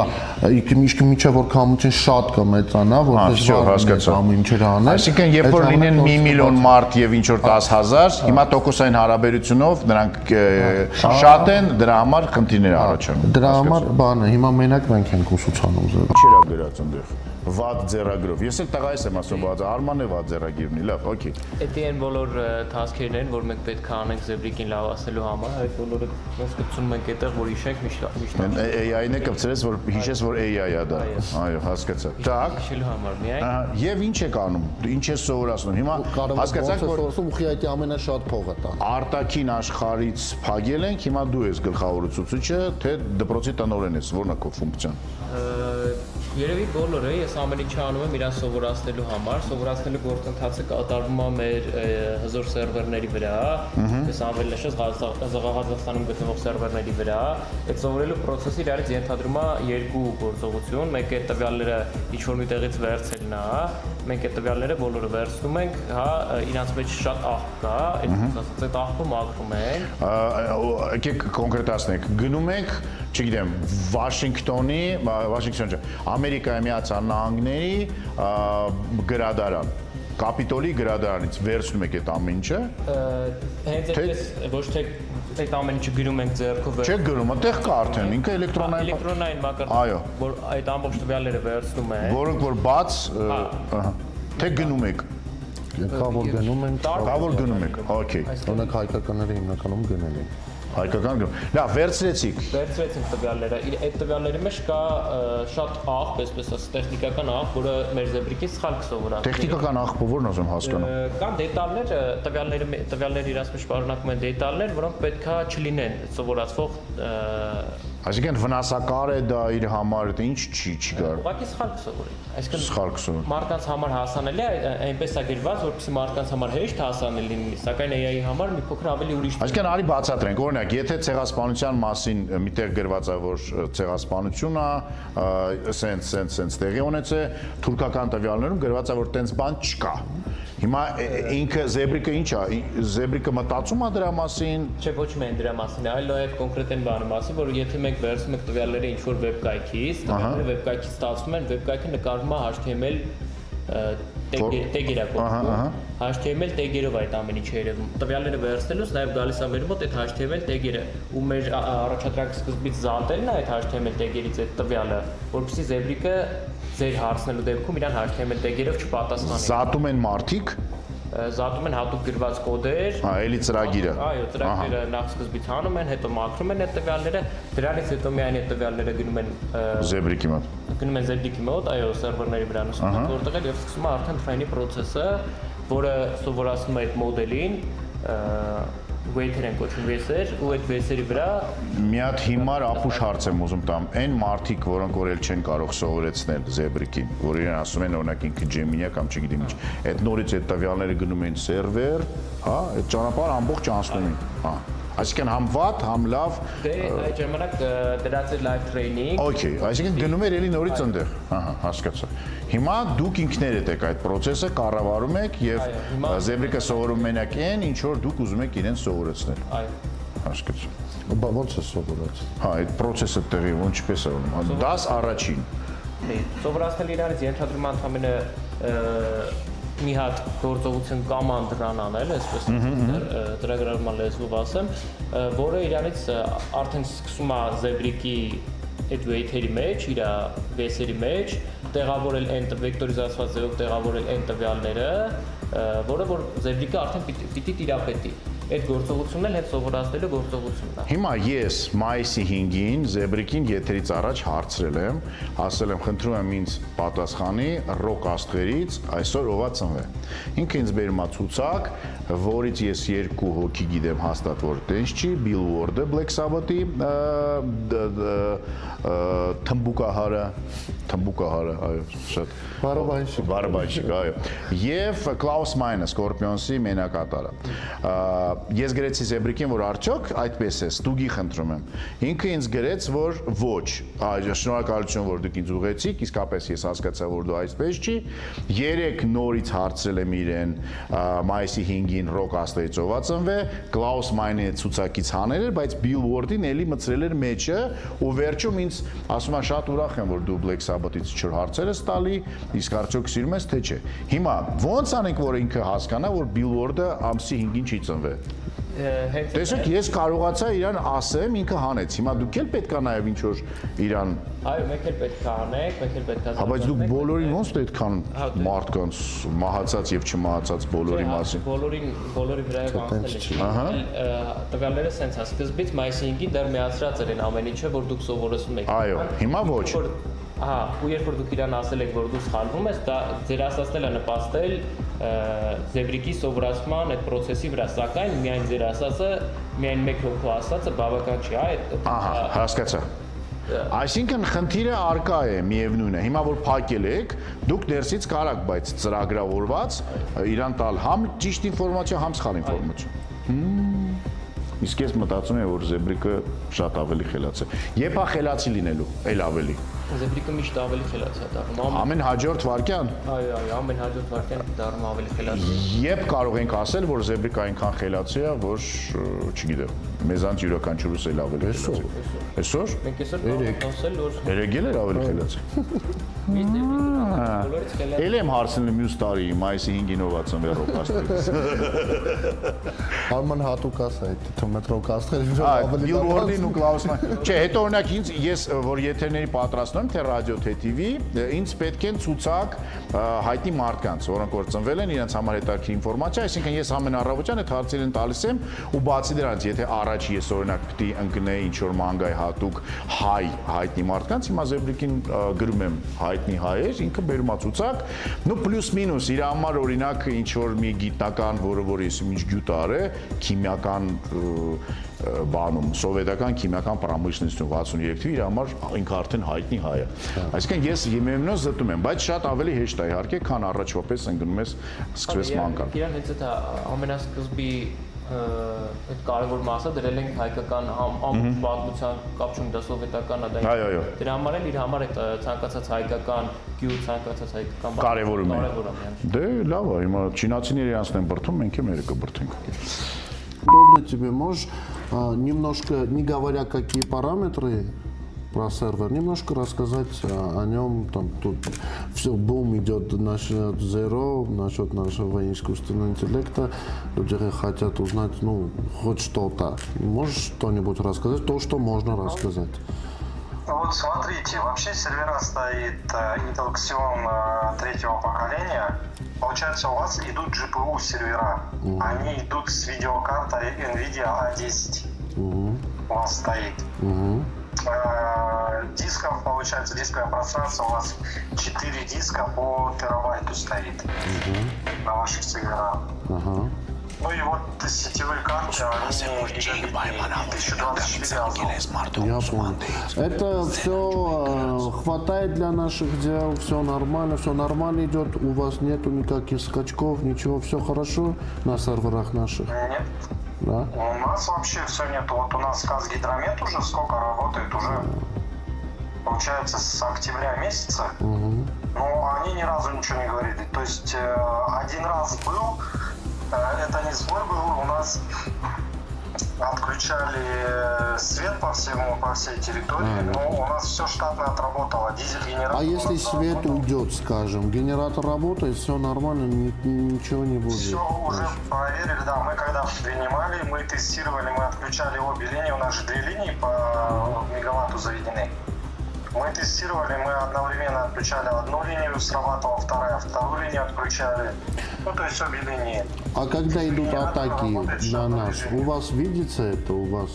Մինչև որ քամություն շատ կմեծանա, որպես ինչեր անել։ Այսինքն, երբ որ լինեն 1 միլիոն մարդ եւ ինչ որ 10,000, հիմա տոկոսային հարաբերությունով նրանք շատ են, դրա համար խնդիրներ առաջանում։ Դրա համար բանը, հիմա մենակ մենք ենք ուսուցանում զը։ Չերա գրած այնտեղ։ Վատ ձեռագրով։ Ես էլ տղայիս եմ ասում, բայց Արմանն է վատ ձեռագիրն է, լավ, օքեյ։ Դա այն բոլոր task-երն են, որ մենք պետք է անենք Զեբրիկին լավացնելու համար, այդ բոլորը մենք կպցնում ենք այդտեղ, որ հիշենք միշտ։ AI-ն է կպցրես, որ հիշես, որ AI-ա դա։ Այո, հասկացա։ Так։ Հիշելու համար միայն։ Եվ ինչ եք անում։ Ինչ ես սովորացնում։ Հիմա հասկացաք, որ ուխիայտի ամենաշատ փողը տան։ արտաքին աշխարհից փագել ենք, հիմա դու ես գլխավոր ուսուցիչը, թե դպրոցի տնօրեն ես, որն է քո ֆունկցիան։ Երևի բոլորը ես ամեն ինչ անում եմ իրան սովորացնելու համար, սովորացնելու գործընթացը կատարվում է մեր հզոր սերվերների վրա, ես անվել նշած Ղազախստանում գտնվող սերվերների վրա, այդ սովորելու process-ը իրարից ենթադրում է երկու գործողություն, մեկը այդ տվյալները ինչ-որ մի տեղից վերցնելն է, մենք այդ տվյալները բոլորը վերցնում ենք, հա, իրանց մեջ շատ աղբ կա, այդ աղբը մաքրում ենք։ Եկեք կոնկրետացնենք, գնում ենք, չգիտեմ, Վաշինգտոնի, Ամերիկայի Միացյալ Նահանգների գրադարան։ կապիտոլի գրադարանից վերցնում եք այդ ամեն ինչը, Հենց այդպես ոչ թե այդ ամեն ինչը գրում ենք ձեռքով չեք գրում, այդտեղ կա արդեն ինքը էլեկտրոնային մակարդակ, որ այդ ամբողջ տվյալները վերցնում է։ որոնք որ բաց, թե գնում եք, Կա որ գնում են, կա որ գնում եք, օքեյ, օրինակ հայկականները հիմնականում գնել են։ հայկական գնում, լավ, վերցրեցիք, Վերցրեցինք տվյալները, այդ տվյալների մեջ կա շատ աղբ, այսպես ասած, տեխնիկական աղբ, որը մեր զեբրիկից սխալ կսովորած։ տեխնիկական աղբը որն ուզում հասկանամ, Կան դետալներ, տվյալները իրաց մեջ պարունակում են դետալներ, որոնք պետքա չլինեն սովորացվող այսինքն վնասակար է դա իր համար, դա ինչ չի գար, ուղղակի սխալ կսովորի։ սխալ կսովորի։ Մարդկանց համար հասանելի է, այնպես է գրված, որպեսզի մարդկանց համար հեշտ հասանելի լինի, սակայն AI-ի համար մի փոքր ավելի ուրիշ։ Այսինքն արի բացատրենք, օրինակ, եթե ցեղասպանության մասին միտեղ գրված է, որ ցեղասպանությունը սենց տեղի ունեցե, թուրքական տվյալներում գրված է, որ տենց բան չկա։ Հիմա ինքը զեբրիկը ինչ է, զեբրիկը մտածում է դրա մասին, Չէ, ոչ միայն դրա մասին, այլ նաև կոնկրետ բանի մասին, որ եթե մենք վերցնում ենք տվյալները ինչ-որ վեբկայքից, տվյալները վեբկայքից ստացվում են, վեբկայքը նկարվում է HTML տեգերակով, HTML տեգերով այդ ամեն ինչը երևում։ Տվյալները վերցնելուց նաև գալիս է մեր մոտ այդ HTML տեգերը, ու մեր առաջադրանք սկզբից զատելն է այդ HTML տեգերից այդ տվյալը, որովհետեւ զեբրիկը ձեր հարցնելու դեպքում իրան HTML տեգերով չպատասխանի։ զատում են մարդիկ, Զատում են հատուկ գրված կոդեր, էլի ծրագիրը։ Այո, ծրագիրը նախ սկզբից հանում են, հետո մաքրում են այդ տվյալները, դրանից հետո միայն այդ տվյալները գնում են Զեբրիկի մոտ։ զեբրիկի մոտ, այո, սերվերների վրա նստում են, որտեղ էլ եւ սկսում է արդեն train-ի process-ը, որը սովորացնում է այդ մոդելին, weight-եր են կոչվում վեսեր, ու այդ վեսերի վրա Մի հատ հիմար ապուշ հարց եմ ուզում տամ, այն մարդիկ, որոնք որ էլ չեն կարող սովորեցնել զեբրիկին, որ իրեն ասում են օրինակ ինքը Gemini-ա կամ չգիտեմ ինչ, այդ նորից այդ տվյալները գնում են սերվեր, հա, այդ ճանապարհը ամբողջ անցնում են, հա։ Այսինքն համ վատ, համ լավ, դե այդ ժամանակ դրած է live training, օքեյ, այսինքն գնում էր էլի նորից այնտեղ, ահա, հասկացա։ Հիմա դուք ինքներդ եք այդ process-ը կառավարում եք եւ զեբրիկը սովորում մենակ այն, ինչ որ դուք ուզում եք իրեն սովորեցնել։ այո, Հասկացա։ Ոնց է սովորած։ Հա, այդ process-ը տեղի ինչպես է անում։ Դաս առաջին։ սովորացնել իրանից ենթադրում ընդամենը մի հատ գործողություն կամանդ run անել, այսպես ծրագրարման լեզվով ասեմ, որը իրանից արդեն սկսում է զեբրիկի այդ weight-երի մեջ, իր վեսերի մեջ, տեղավորել այն վեկտորիզացված ձևով տեղավորել այն տվյալները, որը որ զեբրիկը արդեն պիտի տիրապետի։ Այդ գործողությունն էլ հետ սովորացնելու գործողությունն է։ Հիմա ես մայիսի 5-ին Զեբրիկին եթերից առաջ հարցրել եմ, ասել եմ, խնդրում եմ ինձ պատասխանի ռոք աստղերից այսօր ով է ծնվել։ Ինքը ինձ բերում է ցուցակ, որից ես երկու հոգի գիտեմ հաստատ որ տենց չի, Bill Ward-ը Black Sabbath-ի թմբուկահարը, այո, շատ բարաբայշիկ, այո, եւ Klaus Meine Scorpions-ի մենակատարը։ Ես գրեցի Զեբրիկին, որ արդյոք այդպես է, ստուգի խնդրում եմ։ Ինքը ինձ գրեց, որ ոչ, շնորհակալություն, որ դուք ինձ ուղեցիք, իսկապես ես հասկացա, որ դու այսպես չի։ 3 նորից հարցրել եմ իրեն մայիսի 5-ին ռոք աստղից ով ծնվել, Klaus Meine ցուցակից հանել էր, բայց Bill Ward-ին էլի մցրել էր մեջը, ու վերջում ինձ ասում է շատ ուրախ եմ, որ դու Black Sabbath-ից չոր հարցեր ես տալի, իսկ արդյոք սիրում ես թե չէ։ Հիմա ո՞նց անենք, որ ինքը հասկանա, որ Bill Ward-ը ամսի 5-ին չի ծնվել։ Տեսեք, ես կարողացա իրան ասեմ, ինքը հանեց։ Հիմա դուք էլ պետք է նաև ինչ որ իրան Այո, մեկ էլ պետք է անեք, մեկ էլ պետք է Հա, բայց դուք բոլորին ոնց այդքան մարդկանց մահացած եւ չմահացած բոլորի մասին։ Բոլորի վրայով անցնել է։ Տվյալները սենց է, սկզբից մայիսի 5-ին դեռ միացրած էր այն ամեն ինչը, որ դուք սովորեցնում եք։ Այո, հիմա ոչ։ Ահա, ու երբ որ դուք իրան ասել եք, որ դու սխալվում ես, դա ձեր ասածն է նպաստել զեբրիկի սովորացման այդ process-ի վրա, սակայն միայն ձեր ասածը, միայն մեկ հոգու ասածը բավական չի, Ահա, հասկացա։ Այսինքն խնդիրը արկա է, միևնույն է։ Հիմա որ փակել եք, դուք ներսից կարաք, բայց ծրագրավորված իրան տալ համ ճիշտ ինֆորմացիա, համ սխալ ինֆորմացիա։ Իսկ ես մտածում եմ, որ Զեբրիկը շատ ավելի խելաց է։ Երբ է խելացի լինելու, էլ ավելի։ Զեբրիկը միշտ ավելի խելաց է դառնում։ Ամեն հաջորդ վարքյան։ Այո, ամեն հաջորդ վարքյան դառնում ավելի խելաց։ Երբ կարող ենք ասել, որ Զեբրիկը այնքան խելացի է, որ չգիտեմ, մեզանց յուրաքանչյուրս էլ ավելի խելացի։ Այսօր։ Մենք այսօր կարող ենք ասել, որ Երեգել էր ավելի խելացի։ միշտ Զեբրիկը բոլորից խելաց Էլ եմ հարցնում մյուս տարի մայիսի 5-ին ով ածում ռոկաստերից։ Արման հատուկ ասա այդ թե մետրո կաստրել ավելի Բիլբորդին ու Կլաուսնա։ Չէ, հետո օրինակ ինձ ես որ եթերների պատրաստում եմ թե ռադիո թե TV, ինձ պետք են ցուցակ հայտնի մարդկանց, որոնք որ ծնվել են, իրենց համար հետաքրքիր ինֆորմացիա, այսինքն ես ամեն առավոտյան այդ հարցերին տալիս եմ ու բացի դրանից, եթե առաջ ես օրինակ պիտի ընկնեի ինչ որ մանգայի հատուկ հայտնի մարդկանց, հիմա Զեբրիկին գրում եմ հայտնի հայեր, ինքը բերում է ցուցակ, նո պլյուս մինուս իր համար օրինակ ինչ որ մի գիտնական, որ ես ինչ գյուտ արե, քիմիական բանում, սովետական քիմիական պրամышленностью 63 թվի իր համար ինքը արդեն հայտնի հայ է։ Այսինքն ես իմենոց զտում եմ, բայց շատ ավելի հեշտ է իհարկե, քան առաջվա պես ընկնում ես սկսվես մանկան։ Իրան հենց այդ ամենասկզբի այդ կարևոր մասը դրել ենք հայկական պատմության կապ չունի դա սովետական դա։ Դրա համար էլ իր համար այդ ցանկացած հայկական գյուտ, ցանկացած հայկական կարևորում է։ Դե լավ է, հիմա չինացիները իրանցն են բրթում, մենք էլ մերը կբրթենք։ Удобно тебе можешь немножко, не говоря какие параметры про сервер, немножко рассказать о нем, там тут все бум идет насчет Zero, насчет нашего искусственного интеллекта, люди хотят узнать, ну, хоть что-то. Можешь что-нибудь рассказать, то, что можно рассказать? Вот смотрите, вообще сервера стоит Intel Xeon третьего поколения. Получается, у вас идут GPU сервера. Они идут с видеокартой NVIDIA A10. У вас стоит. Дисков, получается, дисковое пространство у вас 4 диска по терабайту стоит на ваших серверах. Ну и вот сетевые карты, они 1024 Азов. Я понял. Это все хватает для наших дел, все нормально идет, у вас нету никаких скачков, ничего, все хорошо на серверах наших? Нет. Да? У нас вообще все нету. Вот у нас Казгидромет уже сколько работает, уже получается с октября месяца. Но они ни разу ничего не говорили. То есть один раз был, это не сбой был, у нас отключали свет по всей территории, но у нас все штатно отработало, дизель-генератор. А если свет уйдет, скажем, генератор работает, все нормально, ничего не будет? Все уже проверили, да, мы когда принимали, мы тестировали, мы отключали обе линии, у нас же 2 линии по мегаватту заведены. Мы тестировали, мы одновременно отключали одну линию, срабатывала вторую линию отключали. Ну, то есть обе линии. А когда идут атаки на нас, у вас видится это, у вас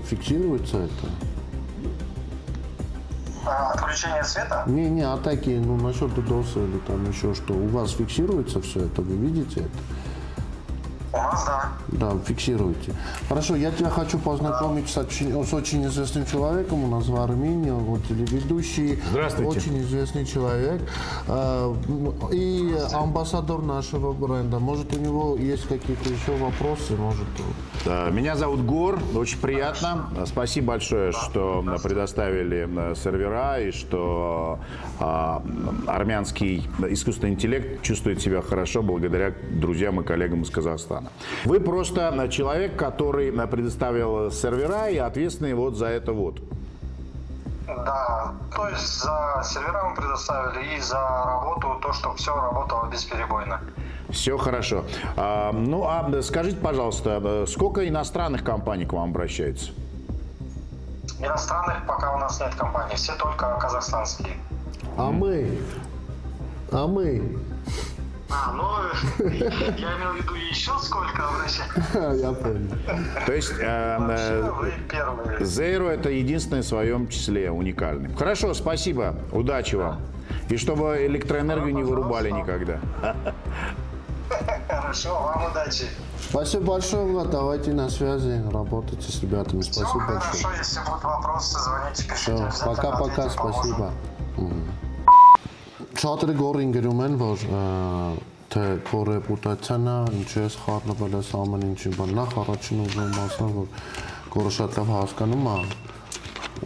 фиксируется это? Отключение света? Не, атаки, ну, насчет DDoS или там еще что, у вас фиксируется все это, вы видите это? У нас, да. Да, фиксируйте. Хорошо, я тебя хочу познакомить с очень известным человеком. У нас в Армении, вот телеведущий. Здравствуйте. Очень известный человек. И амбассадор нашего бренда. Может, у него есть какие-то еще вопросы? Может. Меня зовут Гор, очень приятно. Спасибо большое, что предоставили сервера и что армянский искусственный интеллект чувствует себя хорошо благодаря друзьям и коллегам из Казахстана. Вы просто человек, который предоставил сервера и ответственный вот за это вот. Да, то есть за сервера мы предоставили и за работу, то, что все работало бесперебойно. Все хорошо. Скажите, пожалуйста, сколько иностранных компаний к вам обращаются? Иностранных пока у нас нет компаний, все только казахстанские. А мы? Я имел в виду еще сколько обращаюсь. Я понял. То есть Вы первые. Zero это единственное в своем числе уникальный. Хорошо, спасибо, удачи вам. И чтобы электроэнергию не вырубали никогда. Хорошо, вам удачи. Спасибо большое, Влад. Давайте на связи, работайте с ребятами. Все Спасибо хорошо, большое. если будут вопросы, звоните, пишите. Все, пока-пока, спасибо. Շատերը գորին գրում են, որ թե քո ռեպուտացիան է, ինչ ես խառնվել ես ամեն ինչին, բայց նախ առաջին ուզում ասեմ, որ գորը շատ լավ հասկանում է,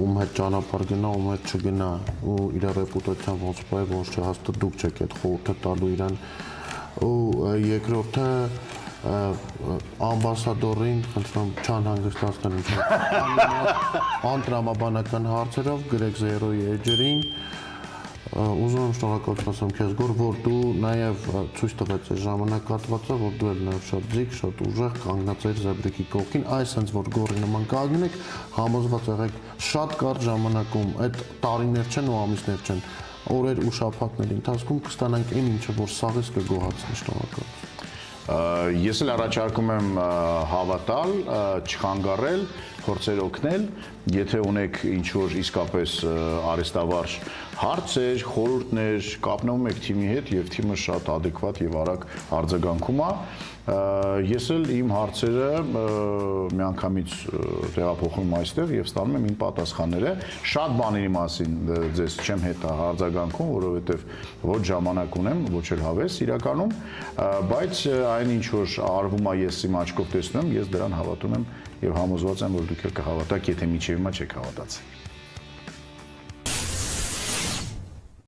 ում հետ ճանապարհ գնա, ում հետ չգնա, ու իր ռեպուտացիան ոնց πάει, ոնց չէ, հաստատ դուք չեք այդ խորհուրդը տալու իրան, ու երկրորդը ամբասադորին, խնդրում չան հանգստացնեն, անտրամաբանական հարցերով գրեք Zero-ի էջերին, Ուզում եմ շնորհակալություն ասեմ քեզ Գոր, որ դու նաև ցույց տվեց այս ժամանակահատվածը, որ դու էլ նաև շատ ձիգ, շատ ուժեղ կանգնած ես Զեբրիկի կողքին, այս հենց որ Գորի նման կանգնեք, համոզված եղեք շատ կարճ ժամանակում, այդ տարիներ չեն ու ամիսներ չեն, օրեր ու շաբաթների ընթացքում կստանանք այն ինչը որ սաղից կգոհացնի, շնորհակալություն։ Ես էլ առաջարկում եմ հավատալ, չխանգարել, փորձեր օգնել, եթե ունեք ինչ-որ իսկապես արհեստավարժ հարցեր, խորհուրդներ, կապնվում եք թիմի հետ եւ թիմը շատ adekvat եւ արագ արձագանքում է։ Ես էլ իմ հարցերը միանգամից տեղափոխում այստեղ եւ ստանում եմ իմ պատասխանները։ Շատ բաների մասին ձեզ չեմ հետ արձագանքում, որովհետեւ ոչ ժամանակ ունեմ, ոչ էլ հավես իրականում, բայց այն ինչ որ արվում է ես իմ աչքով տեսնում եմ, ես դրան հավատում եմ եւ համոզված եմ, որ դուք էլ կհավատաք, եթե միջև հիմա չեք հավատացել։